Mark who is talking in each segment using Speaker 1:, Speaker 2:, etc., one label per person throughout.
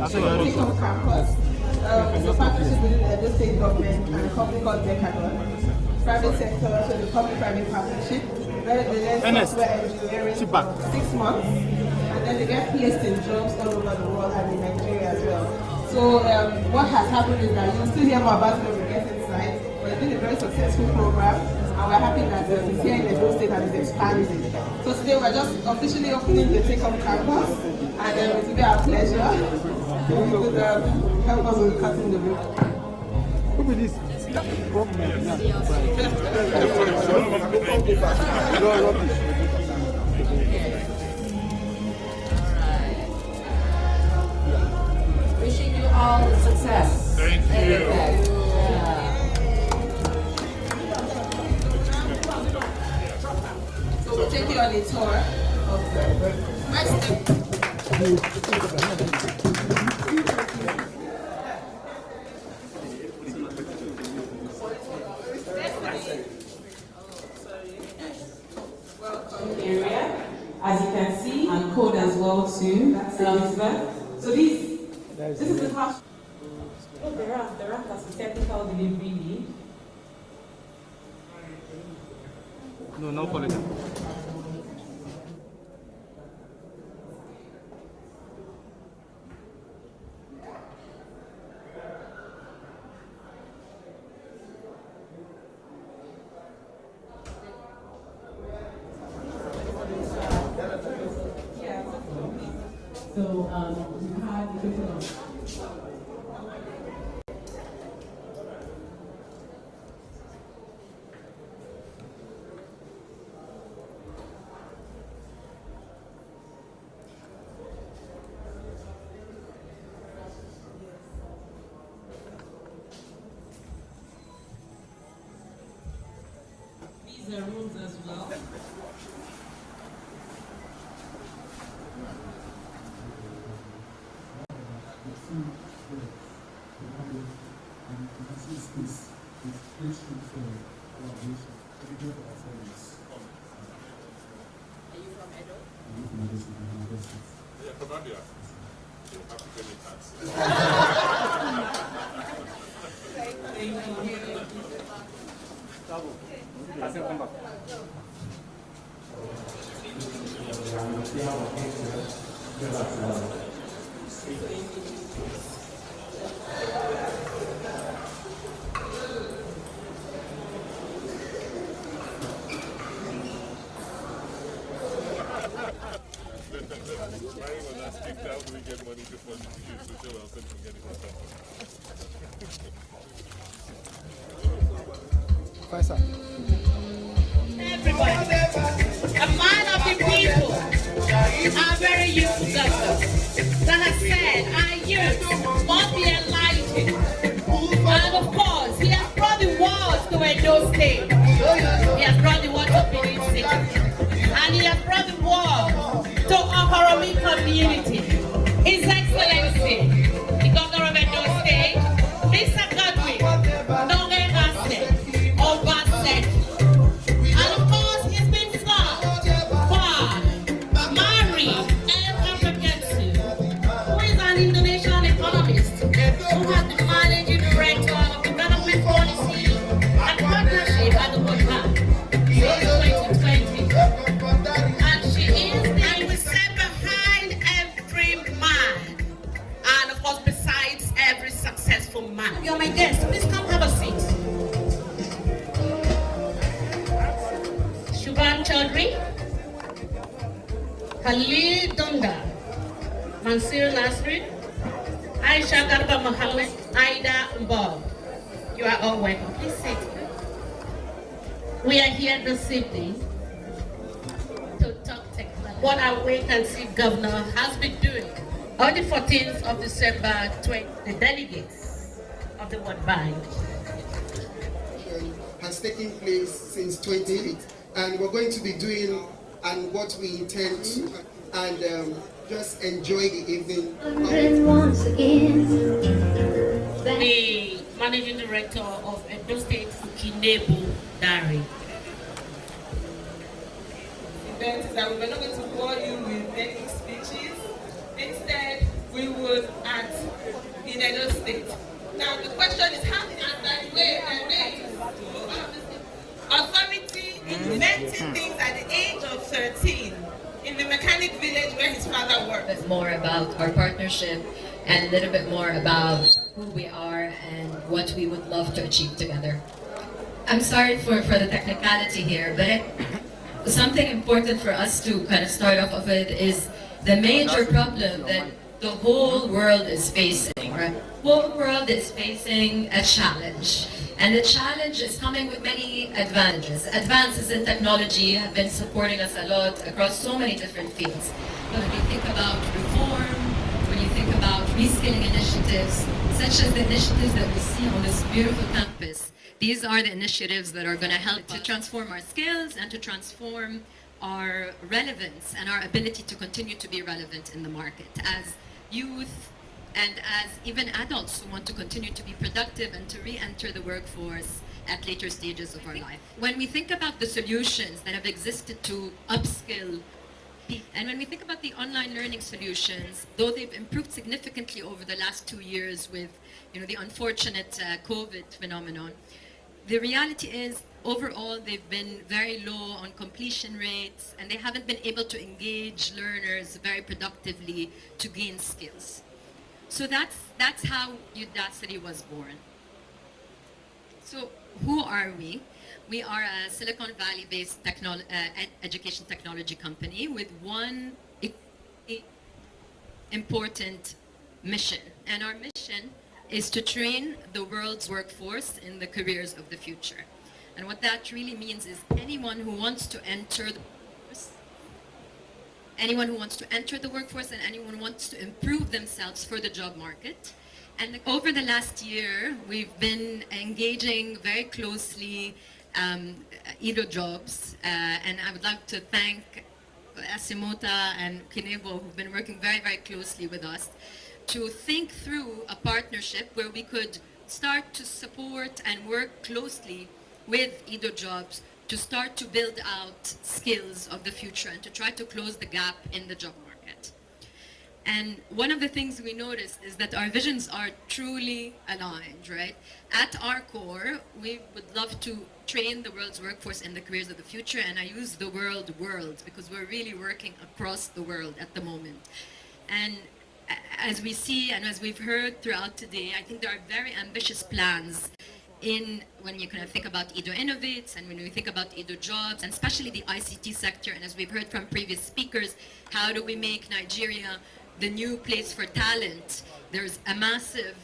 Speaker 1: Take-home campus. It's a partnership within the state government and a company called Decadon. Private sector, so the public-private partnership. Where they learn software engineering for 6 months, and then they get placed in jobs all over the world and in Nigeria as well. So what has happened is that you'll still hear more about it when we get inside, but it's been a very successful program, and we're happy that it's here in Edo State and it's expanding. So today we're just officially opening the Take-Home campus, and it will be our pleasure if you could help us with cutting the ribbon.
Speaker 2: Look at this.
Speaker 3: Wishing you all success.
Speaker 4: Thank you.
Speaker 1: So we'll take you on a tour of the
Speaker 3: area, as you can see, and code as well too. Elizabeth. So this is the house. Oh, the ramp has a technical delivery lead.
Speaker 2: No, no college.
Speaker 3: So we had the these are rooms as well.
Speaker 1: Are you from Edo?
Speaker 4: Yeah, from Abia. You have to pay me tax. When I speak down, we get money to fund the kids, so I'll send them getting it done.
Speaker 5: Everybody, a man of the people are very useful doctors that has said, our youth must be enlightened. And of course, he has brought the world to Edo State. He has brought the world to Benin City. And he has brought the world to Okoromi community. His Excellency, the Governor of Edo State, Mr. Godwin, Obaseki. And of course, he's been far, married, and comprehensive, who is an Indonesian economist, who has the managing director of development policy and partnership at the World Bank since 2020. And she is the set behind every man, and of course, besides every successful man. You're my guest. Please come have a seat. Shubham Chaudhry, Khalil Dunda, Mansur Nasrin, Aisha Garba Mohammed, Aida Bob. You are all welcome. Please sit. We are here this evening to talk technology. What our wait and see governor has been doing. On the 14th of December, the delegates of the World Bank
Speaker 6: has taken place since 20, and we're going to be doing and what we intend to, and just enjoy the evening.
Speaker 5: The managing director of Edo State Kinebu Dari.
Speaker 1: Event is that we're not going to bore you with many speeches. instead we would act in Edo State. Now the question is, how did authority inventing things at the age of 13 in the mechanic village where his father worked?
Speaker 7: A bit more about our partnership and a little bit more about who we are and what we would love to achieve together. I'm sorry for the technicality here, but something important for us to kind of start off with is the major problem that the whole world is facing. Right? The whole world is facing a challenge. And the challenge is coming with many advantages. Advances in technology have been supporting us a lot across so many different fields. But when you think about reform, when you think about reskilling initiatives, such as the initiatives that we see on this beautiful campus, these are the initiatives that are going to help to transform our skills and to transform our relevance and our ability to continue to be relevant in the market as youth and as even adults who want to continue to be productive and to re-enter the workforce at later stages of our life. When we think about the solutions that have existed to upskill people, and when we think about the online learning solutions, though they've improved significantly over the last 2 years with the unfortunate COVID phenomenon, the reality is overall they've been very low on completion rates and they haven't been able to engage learners very productively to gain skills. So that's how Udacity was born. So who are we? We are a Silicon Valley-based education technology company with one important mission. And our mission is to train the world's workforce in the careers of the future. And what that really means is anyone who wants to enter the workforce, anyone who wants to enter the workforce and anyone who wants to improve themselves for the job market. And over the last year, we've been engaging very closely Edo Jobs, and I would like to thank Asimota and Kinebo, who've been working very, very closely with us to think through a partnership where we could start to support and work closely with Edo Jobs to start to build out skills of the future and to try to close the gap in the job market. And one of the things we noticed is that our visions are truly aligned, right? At our core, we would love to train the world's workforce in the careers of the future, and I use the word world because we're really working across the world at the moment. And as we see and as we've heard throughout today, I think there are very ambitious plans when you kind of think about Edo Innovates and when we think about Edo Jobs, and especially the ICT sector, and as we've heard from previous speakers, how do we make Nigeria the new place for talent? There's a massive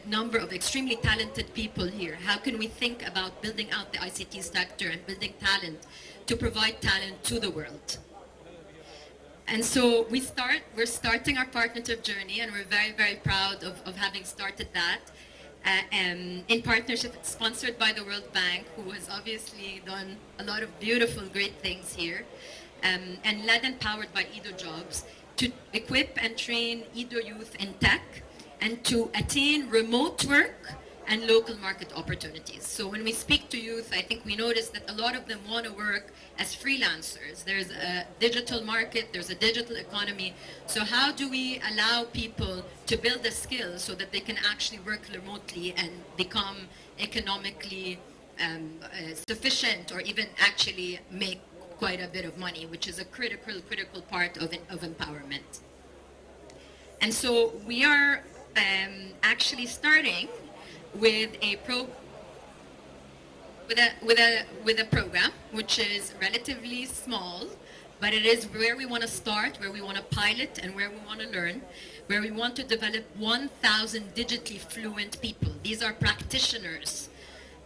Speaker 7: number of extremely talented people here. How can we think about building out the ICT sector and building talent to provide talent to the world? And so we're starting our partnership journey, and we're very, very proud of having started that. In partnership sponsored by the World Bank, who has obviously done a lot of beautiful, great things here, and led and powered by Edo Jobs to equip and train Edo youth in tech and to attain remote work and local market opportunities. So when we speak to youth, I think we notice that a lot of them want to work as freelancers. There's a digital market, there's a digital economy. So how do we allow people to build a skill so that they can actually work remotely and become economically sufficient, or even actually make quite a bit of money, which is a critical part of empowerment. And so we are actually starting with a program which is relatively small, but it is where we want to start, where we want to pilot, and where we want to learn, where we want to develop 1,000 digitally fluent people. These are practitioners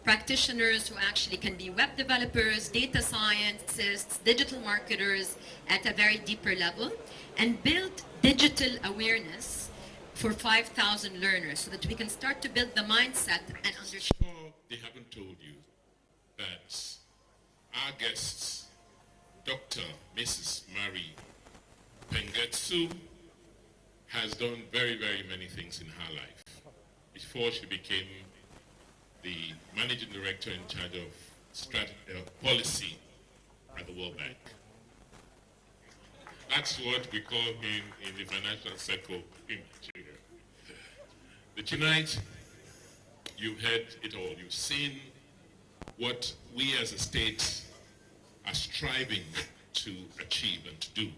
Speaker 7: who actually can be web developers, data scientists, digital marketers at a very deeper level, and build digital awareness for 5,000 learners so that we can start to build the mindset and understand.
Speaker 4: Sure, they haven't told you that our guests, Dr. Mrs. Mary Pengetsu, has done very, very many things in her life before she became the managing director in charge of policy at the World Bank. That's what we call him in the financial circle in Nigeria. But tonight, you've heard it all. You've seen what we as a state are striving to achieve and to do.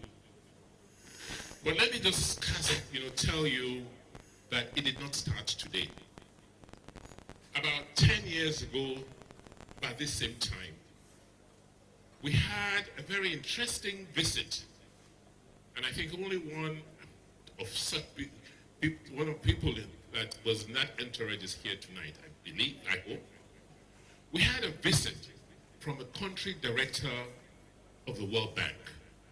Speaker 4: But let me just tell you that it did not start today. About 10 years ago, by this same time, we had a very interesting visit, and I think only one of people that was not entourage is here tonight, I believe, I hope. We had a visit from a country director of the World Bank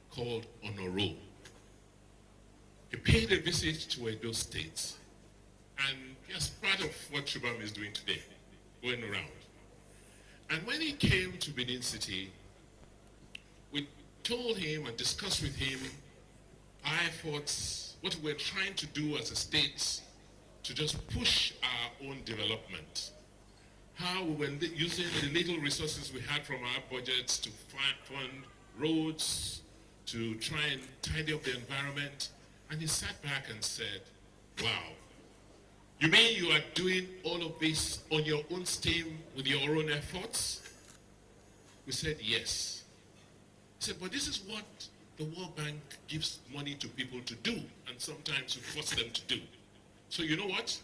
Speaker 4: called Honoro. He paid a visit to Edo State, and yes, part of what Shubham is doing today, going around. And when he came to Benin City, we told him and discussed with him our efforts, what we're trying to do as a state to just push our own development. How we were using the little resources we had from our budgets to fund roads, to try and tidy up the environment. And he sat back and said, wow, you mean you are doing all of this on your own steam with your own efforts? We said, yes. He said, but this is what the World Bank gives money to people to do, and sometimes we force them to do. So you know what?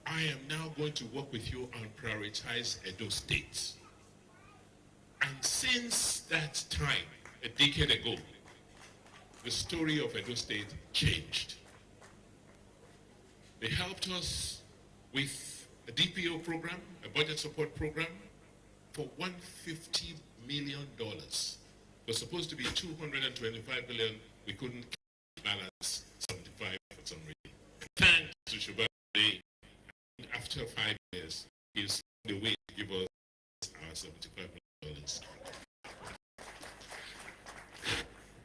Speaker 4: I am now going to work with you and prioritize Edo State. And since that time, a decade ago, the story of Edo State changed. They helped us with a DPO program, a budget support program, for $150 million. It was supposed to be $225 billion. We couldn't balance 75 for some reason. Thanks to Shubham, after 5 years, he's found a way to give us our $75 million.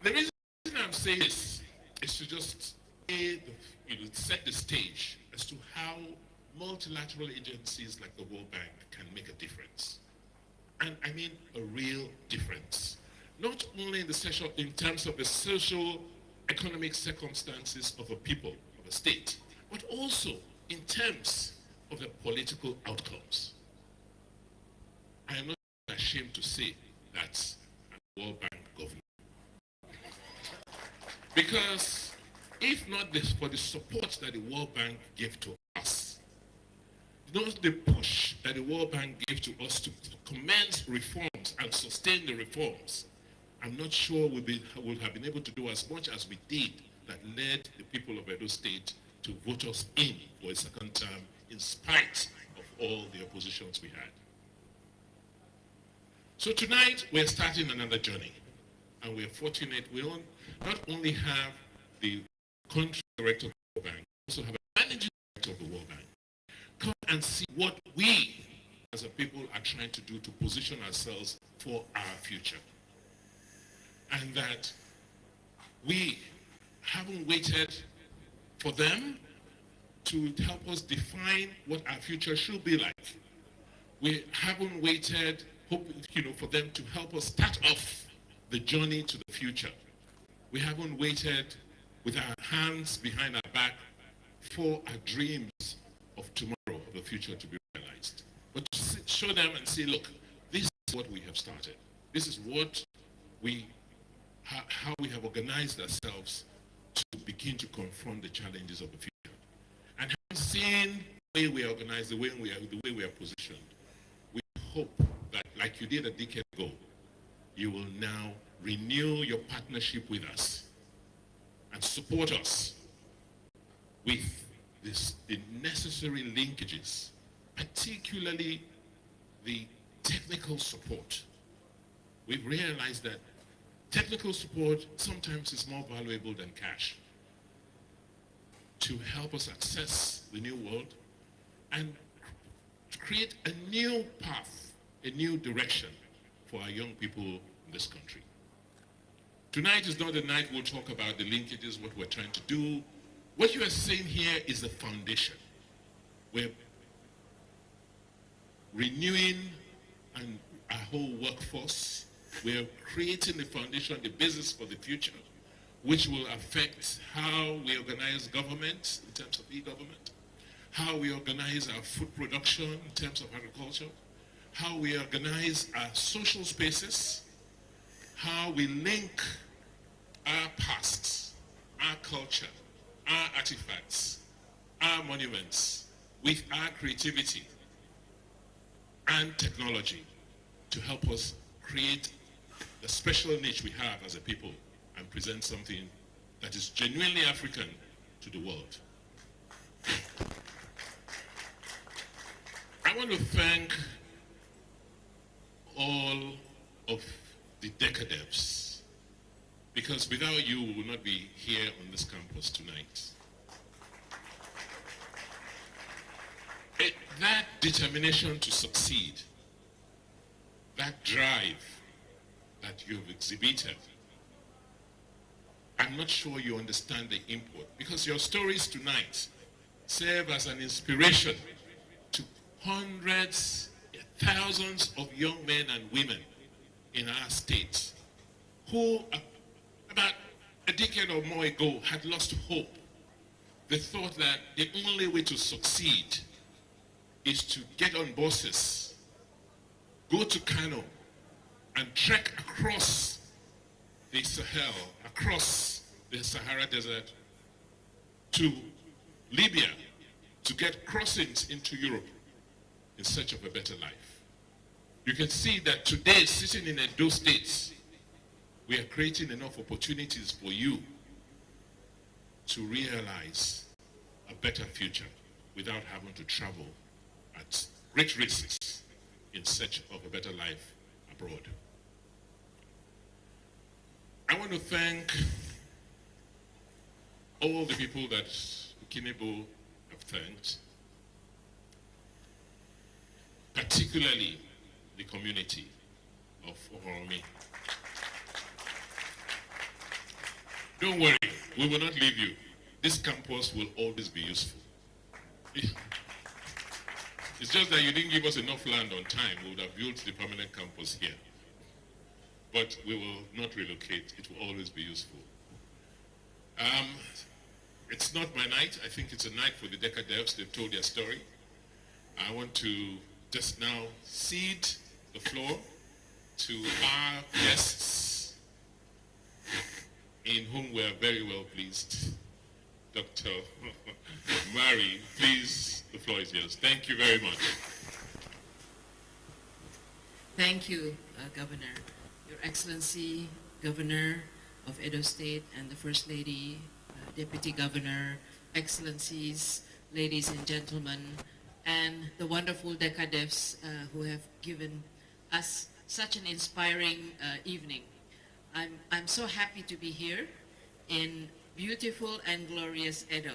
Speaker 4: The reason I'm saying this is to just set the stage as to how multilateral agencies like the World Bank can make a difference. And I mean a real difference. Not only in terms of the social, economic circumstances of a people, of a state, but also in terms of the political outcomes. I am not ashamed to say that I'm a World Bank governor. Because if not for the support that the World Bank gave to us, not the push that the World Bank gave to us to commence reforms and sustain the reforms, I'm not sure we'll have been able to do as much as we did that led the people of Edo State to vote us in for a second term in spite of all the oppositions we had. So tonight we're starting another journey, and we're fortunate we not only have the country director of the World Bank, we also have a managing director of the World Bank. Come and see what we as a people are trying to do to position ourselves for our future. And that we haven't waited for them to help us define what our future should be like. We haven't waited for them to help us start off the journey to the future. We haven't waited with our hands behind our back for our dreams of tomorrow, of the future to be realized. But to show them and say, look, this is what we have started. This is what how we have organized ourselves to begin to confront the challenges of the future. And having seen the way we are organized, the way we are positioned, we hope that, like you did a decade ago, you will now renew your partnership with us and support us with the necessary linkages, particularly the technical support. We've realized that technical support sometimes is more valuable than cash to help us access the new world and create a new path, a new direction for our young people in this country. Tonight is not the night we'll talk about the linkages, what we're trying to do. What you are seeing here is the foundation. We're renewing our whole workforce. We're creating the foundation, the basis for the future. which will affect how we organize government in terms of e-government, how we organize our food production in terms of agriculture, how we organize our social spaces, how we link our past, our culture, our artifacts, our monuments with our creativity and technology to help us create the special niche we have as a people and present something that is genuinely African to the world. I want to thank all of the decadevs, because without you, we would not be here on this campus tonight. That determination to succeed, that drive that you have exhibited, I'm not sure you understand the import, because your stories tonight serve as an inspiration to hundreds, thousands of young men and women in our state who about a decade or more ago had lost hope. They thought that the only way to succeed is to get on buses, go to Kano, and trek across the Sahel, across the Sahara Desert to Libya to get crossings into Europe in search of a better life. You can see that today, sitting in Edo States, we are creating enough opportunities for you to realize a better future without having to travel at great risks in search of a better life abroad. I want to thank all the people that Kinebo have thanked, particularly the community of Oromi. Don't worry, we will not leave you. This campus will always be useful. It's just that you didn't give us enough land on time. We would have built the permanent campus here. But we will not relocate. It will always be useful. It's not my night. I think it's a night for the decadevs. They've told their story. I want to just now cede the floor to our guests, in whom we are very well pleased. Dr. Mary, please, the floor is yours. Thank you very much.
Speaker 8: Thank you, Governor. Your Excellency, Governor of Edo State, and the First Lady, Deputy Governor, Excellencies, ladies and gentlemen, and the wonderful decadevs who have given us such an inspiring evening. I'm so happy to be here in beautiful and glorious Edo.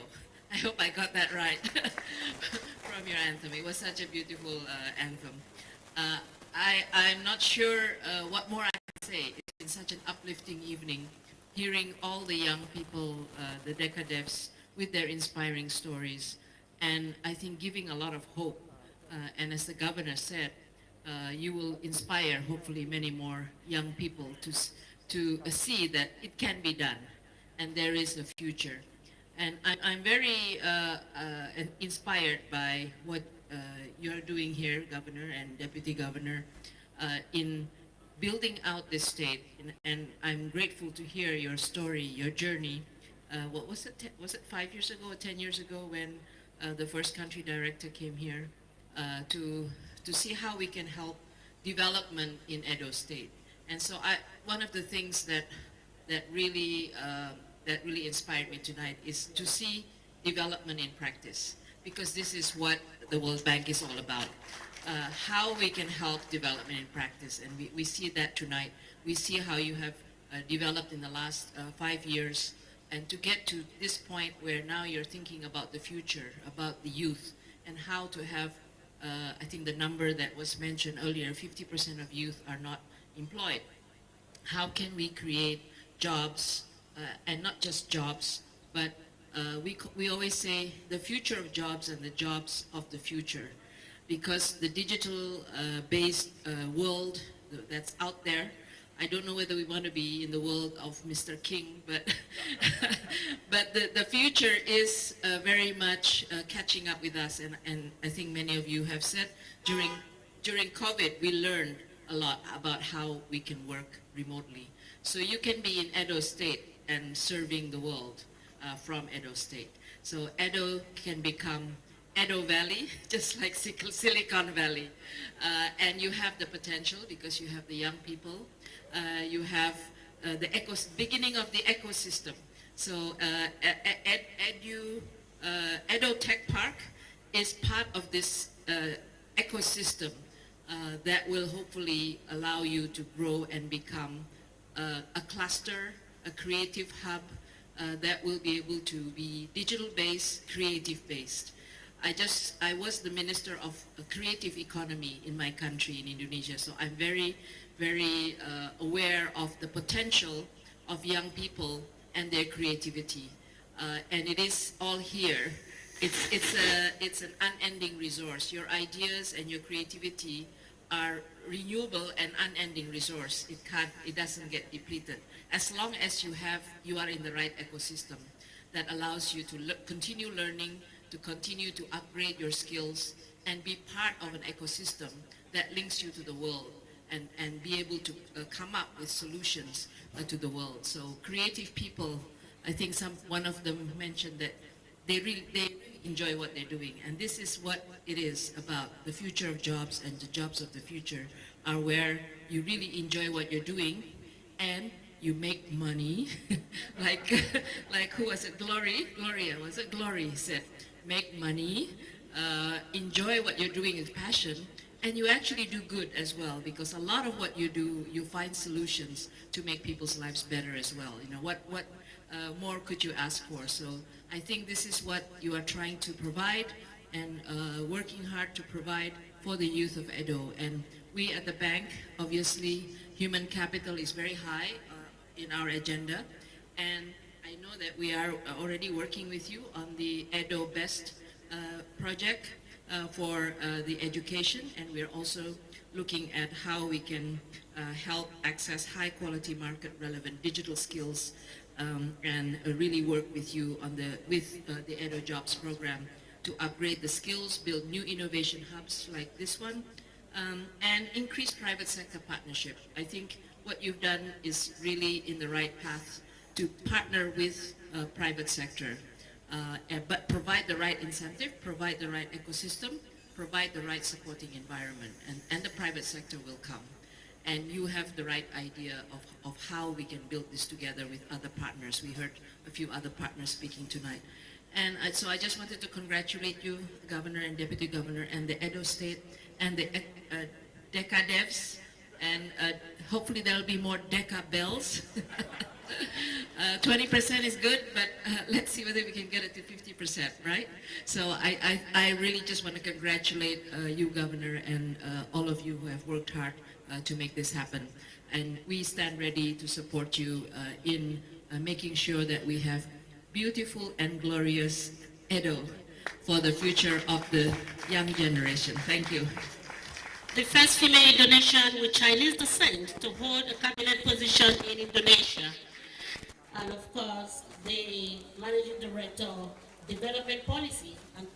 Speaker 8: I hope I got that right from your anthem. It was such a beautiful anthem. I'm not sure what more I can say. It's been such an uplifting evening, hearing all the young people, the decadevs, with their inspiring stories, and I think giving a lot of hope. And as the governor said, you will inspire hopefully many more young people to see that it can be done, and there is a future. And I'm very inspired by what you're doing here, Governor and Deputy Governor, in building out this state. And I'm grateful to hear your story, your journey. What was it? Was it 5 years ago or 10 years ago when the first country director came here to see how we can help development in Edo State? And so one of the things that really inspired me tonight is to see development in practice, because this is what the World Bank is all about. How we can help development in practice, and we see that tonight. We see how you have developed in the last 5 years, and to get to this point where now you're thinking about the future, about the youth, and how to have, I think the number that was mentioned earlier, 50% of youth are not employed. How can we create jobs, and not just jobs, but we always say the future of jobs and the jobs of the future, because the digital based world that's out there I don't know whether we want to be in the world of Mr. King, but but the future is very much catching up with us, and I think many of you have said during COVID we learned a lot about how we can work remotely. So you can be in Edo State and serving the world from Edo State. So Edo can become Edo Valley, just like Silicon Valley. And you have the potential because you have the young people. You have the beginning of the ecosystem. So Edo Tech Park is part of this ecosystem that will hopefully allow you to grow and become a cluster, a creative hub that will be able to be digital-based, creative-based. I was the Minister of Creative Economy in my country, in Indonesia, so I'm very, very aware of the potential of young people and their creativity. And it is all here. It's an unending resource. Your ideas and your creativity are renewable and unending resource. It doesn't get depleted. As long as you are in the right ecosystem that allows you to continue learning, to continue to upgrade your skills, and be part of an ecosystem that links you to the world, and be able to come up with solutions to the world. So creative people, I think one of them mentioned that they really enjoy what they're doing, and this is what it is about. The future of jobs and the jobs of the future are where you really enjoy what you're doing and you make money. like who was it? Gloria, was it? Glory said, make money, enjoy what you're doing with passion, and you actually do good as well, because a lot of what you do, you find solutions to make people's lives better as well. You know, what more could you ask for? So I think this is what you are trying to provide, and working hard to provide for the youth of Edo. And we at the bank, obviously, human capital is very high in our agenda, and I know that we are already working with you on the Edo Best project for the education, and we're also looking at how we can help access high quality market relevant digital skills, and really work with you on the Edo Jobs program to upgrade the skills, build new innovation hubs like this one, and increase private sector partnership. I think what you've done is really in the right path to partner with private sector, but provide the right incentive, provide the right ecosystem, provide the right supporting environment, and the private sector will come. And you have the right idea of how we can build this together with other partners. We heard a few other partners speaking tonight. And so I just wanted to congratulate you, Governor and Deputy Governor, and the Edo State, and the DECA devs, and hopefully there'll be more DECA bells. 20% is good, but let's see whether we can get it to 50%, right? So I really just want to congratulate you, Governor, and all of you who have worked hard to make this happen. And we stand ready to support you in making sure that we have beautiful and glorious Edo for the future of the young generation. Thank you.
Speaker 5: The first female Indonesian with Chinese descent to hold a cabinet position in Indonesia. And of course, the Managing Director of Development Policy and